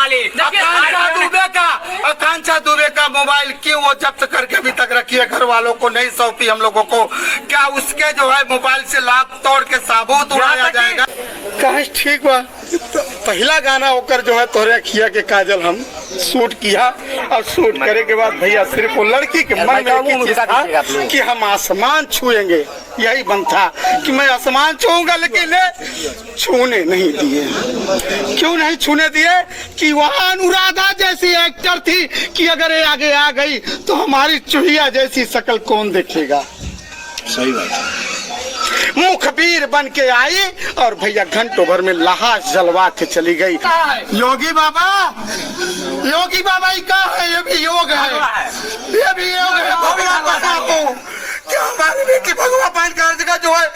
मालिक। आकांक्षा दुबे का मोबाइल क्यों वो जब्त करके अभी तक रखी है, घर वालों को नहीं सौंपी हम लोगों को? क्या उसके जो है मोबाइल से लाभ तोड़ के साबूत उड़ाया जाएगा? कहीं ठीक बा, पहला गाना होकर जो है तोहरे अखिया के काजल हम शूट किया, और शूट करे के बाद भैया सिर्फ वो लड़की के मन में एक चीज था कि हम आसमान छुएंगे, यही मन था कि मैं आसमान छूऊंगा, लेकिन छूने नहीं दिए। क्यों नहीं छूने दिए? कि वहाँ अनुराधा जैसी एक्टर थी कि अगर ये आगे आ गई तो हमारी चूहिया जैसी शक्ल कौन देखेगा। सही बात है। मुखबिर बन के आई और भैया घंटों भर में लाश जलवा के चली गई। योगी बाबा ये क्या है? ये भी योग है, ये भी योग है। भगवा क्या हमारी बेटी भगवा पान का हर जगह जो है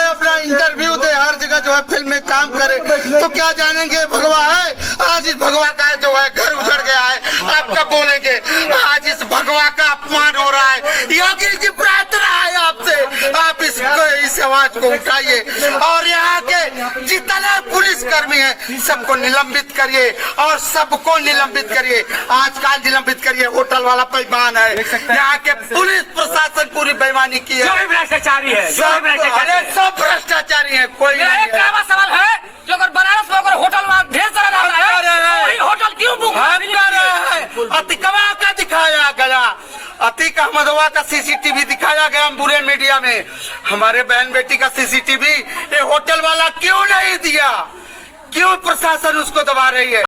अपना इंटरव्यू दे, हर जगह जो है फिल्म में काम करे, तो क्या जानेंगे भगवा है? आज इस भगवा का जो है घर उजड़ गया है, आप कब बोलेंगे? आज इस भगवा का अपमान हो रहा है। योगी जी प्रार्थना है आपसे, आप इस आवाज को उठाइए और यहाँ के जितने पुलिस कर्मी हैं सबको निलंबित करिए, और सबको निलंबित करिए। आज का निलंबित करिए। होटल वाला बेईमान है, यहाँ के पुलिस प्रशासन पूरी बेईमानी की है, भ्रष्टाचारी है, सब भ्रष्टाचारी है। कोई सवाल है जो अगर बनारस में अगर होटल में ढेर सारा है, होटल क्यों बुक अतिकवा का दिखाया गया, अतीक अहमदवा का सीसीटीवी दिखाया गया बुरे मीडिया में। हमारे बहन बेटी का सीसीटीवी ये होटल वाला क्यों नहीं दिया? क्यों प्रशासन उसको दबा रही है?